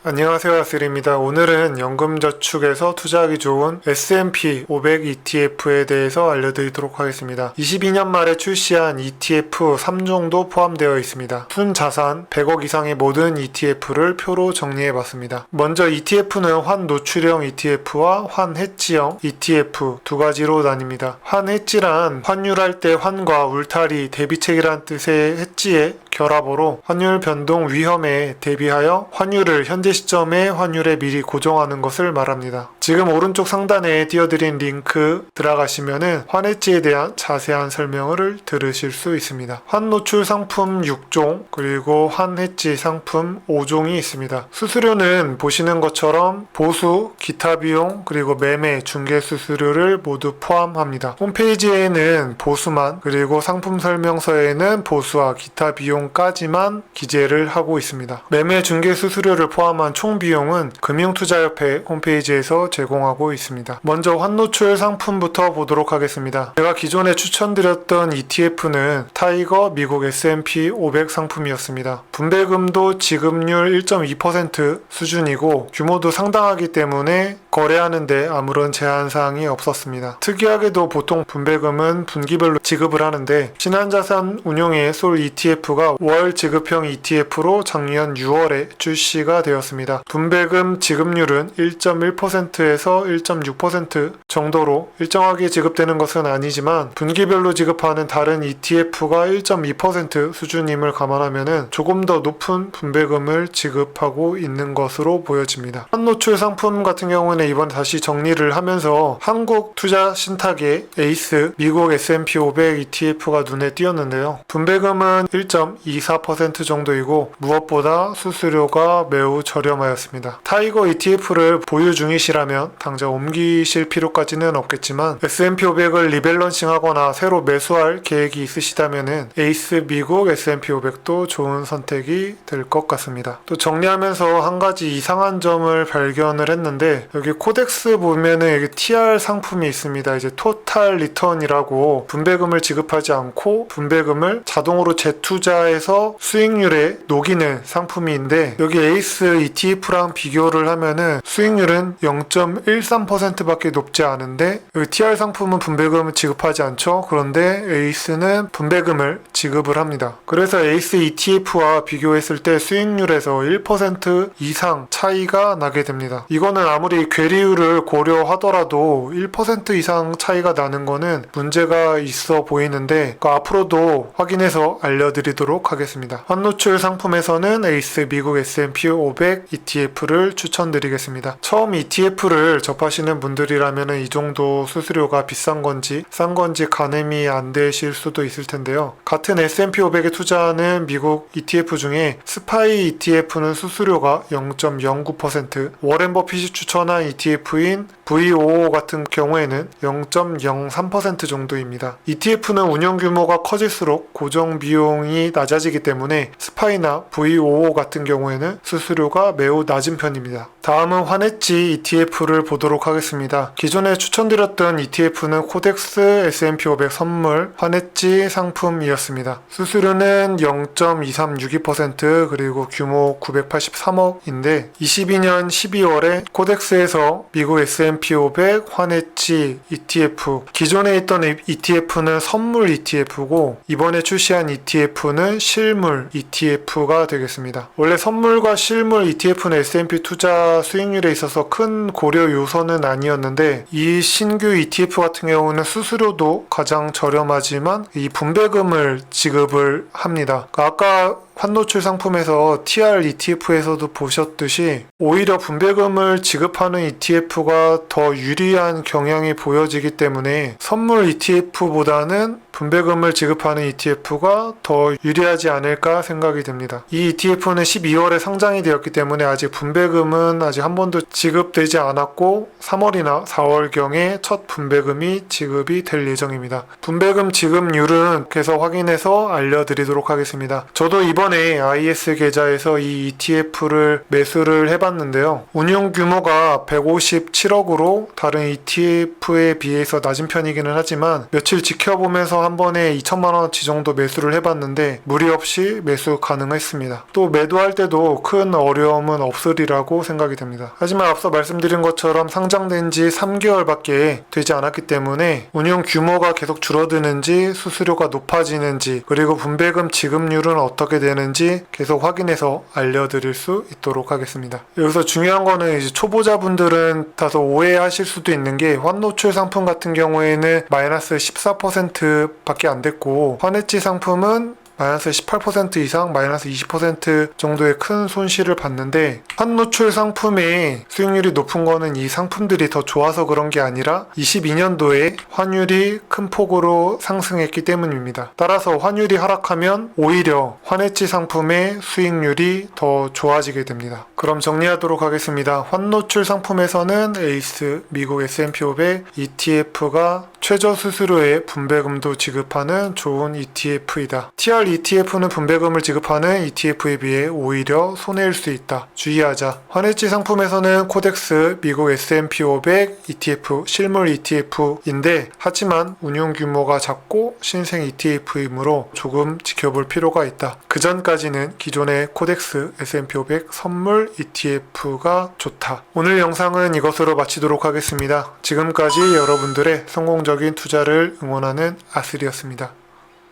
안녕하세요, 아슬입니다. 오늘은 연금저축에서 투자하기 좋은 S&P 500 ETF에 대해서 알려드리도록 하겠습니다. 22년 말에 출시한 ETF 3종도 포함되어 있습니다. 순자산 100억 이상의 모든 ETF를 표로 정리해봤습니다. 먼저 ETF는 환노출형 ETF와 환해지형 ETF 두 가지로 나뉩니다. 환해지란 환율할 때 환과 울타리, 대비책이란 뜻의 해지의 결합어로 환율 변동 위험에 대비하여 환율을 현재 시점에 환율에 미리 고정하는 것을 말합니다. 지금 오른쪽 상단에 띄워드린 링크 들어가시면은 환해지에 대한 자세한 설명을 들으실 수 있습니다. 환노출 상품 6종 그리고 환해지 상품 5종이 있습니다. 수수료는 보시는 것처럼 보수, 기타 비용 그리고 매매, 중개 수수료를 모두 포함합니다. 홈페이지에는 보수만 그리고 상품 설명서에는 보수와 기타 비용까지만 기재를 하고 있습니다. 매매, 중개 수수료를 포함한 총 비용은 금융투자협회 홈페이지에서 제공하고 있습니다. 먼저 환노출 상품부터 보도록 하겠습니다. 제가 기존에 추천드렸던 ETF는 타이거 미국 S&P 500 상품이었습니다. 분배금도 지급률 1.2% 수준이고 규모도 상당하기 때문에 거래하는데 아무런 제한사항이 없었습니다. 특이하게도 보통 분배금은 분기별로 지급을 하는데 신한자산 운용의 솔 ETF가 월 지급형 ETF로 작년 6월에 출시가 되었습니다. 분배금 지급률은 1.1%에서 1.6% 정도로 일정하게 지급되는 것은 아니지만 분기별로 지급하는 다른 ETF가 1.2% 수준임을 감안하면 조금 더 높은 분배금을 지급하고 있는 것으로 보여집니다. 환노출 상품 같은 경우는 이번에 다시 정리를 하면서 한국 투자 신탁의 에이스 미국 S&P 500 ETF가 눈에 띄었는데요. 분배금은 1.24% 정도이고 무엇보다 수수료가 매우 저렴하였습니다. 타이거 ETF를 보유 중이시라면 당장 옮기실 필요까지는 없겠지만 S&P 500을 리밸런싱하거나 새로 매수할 계획이 있으시다면 에이스 미국 S&P 500도 좋은 선택이 될 것 같습니다. 또 정리하면서 한 가지 이상한 점을 발견을 했는데 여기 코덱스 보면은 여기 TR 상품이 있습니다. 이제 토탈 리턴이라고 분배금을 지급하지 않고 분배금을 자동으로 재투자해서 수익률에 녹이는 상품인데 여기 에이스 ETF랑 비교를 하면은 수익률은 0.13%밖에 높지 않은데 여기 TR 상품은 분배금을 지급하지 않죠. 그런데 에이스는 분배금을 지급을 합니다. 그래서 에이스 ETF와 비교했을 때 수익률에서 1% 이상 차이가 나게 됩니다. 이거는 아무리 괴리율을 고려하더라도 1% 이상 차이가 나는 거는 문제가 있어 보이는데 앞으로도 확인해서 알려드리도록 하겠습니다. 환노출 상품에서는 에이스 미국 S&P 500 ETF를 추천드리겠습니다. 처음 ETF를 접하시는 분들이라면 이 정도 수수료가 비싼 건지 싼 건지 가늠이 안 되실 수도 있을 텐데요. 같은 S&P 500에 투자하는 미국 ETF 중에 스파이 ETF는 수수료가 0.09%, 워렌 버핏이 추천한 ETF인 V55 같은 경우에는 0.03% 정도입니다. ETF는 운영 규모가 커질수록 고정 비용이 낮아지기 때문에 스파이나 V55 같은 경우에는 수수료가 매우 낮은 편입니다. 다음은 환해지 ETF를 보도록 하겠습니다. 기존에 추천드렸던 ETF는 코덱스 S&P 500 선물 환해지 상품이었습니다. 수수료는 0.2362% 그리고 규모 983억인데 22년 12월에 코덱스에서 미국 S&P 500 환해지 ETF 기존에 있던 ETF는 선물 ETF고 이번에 출시한 ETF는 실물 ETF가 되겠습니다. 원래 선물과 실물 ETF는 S&P 투자 수익률에 있어서 큰 고려 요소는 아니었는데 이 신규 ETF 같은 경우는 수수료도 가장 저렴하지만 이 분배금을 지급을 합니다. 아까 환노출 상품에서 TR ETF에서도 보셨듯이 오히려 분배금을 지급하는 ETF가 더 유리한 경향이 보여지기 때문에 선물 ETF보다는 분배금을 지급하는 ETF가 더 유리하지 않을까 생각이 됩니다. 이 ETF는 12월에 상장이 되었기 때문에 아직 분배금은 아직 한 번도 지급되지 않았고 3월이나 4월경에 첫 분배금이 지급이 될 예정입니다. 분배금 지급률은 계속 확인해서 알려드리도록 하겠습니다. 저도 이번 오전에 IS 계좌에서 이 ETF를 매수를 해봤는데요. 운용 규모가 157억으로 다른 ETF에 비해서 낮은 편이기는 하지만 며칠 지켜보면서 한 번에 2천만 원어치 정도 매수를 해봤는데 무리 없이 매수 가능했습니다. 또 매도할 때도 큰 어려움은 없으리라고 생각이 됩니다. 하지만 앞서 말씀드린 것처럼 상장된 지 3개월밖에 되지 않았기 때문에 운용 규모가 계속 줄어드는지 수수료가 높아지는지 그리고 분배금 지급률은 어떻게 되는지 계속 확인해서 알려드릴 수 있도록 하겠습니다. 여기서 중요한 거는 이제 초보자분들은 다소 오해하실 수도 있는 게 환노출 상품 같은 경우에는 마이너스 14% 밖에 안 됐고 환해지 상품은 마이너스 18% 이상, 마이너스 20% 정도의 큰 손실을 봤는데 환노출 상품의 수익률이 높은 거는 이 상품들이 더 좋아서 그런 게 아니라 22년도에 환율이 큰 폭으로 상승했기 때문입니다. 따라서 환율이 하락하면 오히려 환해지 상품의 수익률이 더 좋아지게 됩니다. 그럼 정리하도록 하겠습니다. 환노출 상품에서는 에이스, 미국 S&P 500 ETF가 최저 수수료에 분배금도 지급하는 좋은 ETF이다. TR ETF는 분배금을 지급하는 ETF에 비해 오히려 손해일 수 있다. 주의하자. 환해지 상품에서는 코덱스, 미국 S&P 500 ETF, 실물 ETF인데 하지만 운용 규모가 작고 신생 ETF이므로 조금 지켜볼 필요가 있다. 그 전까지는 기존의 코덱스, S&P 500 선물 ETF가 좋다. 오늘 영상은 이것으로 마치도록 하겠습니다. 지금까지 여러분들의 성공적인 투자를 응원하는 아슬이었습니다.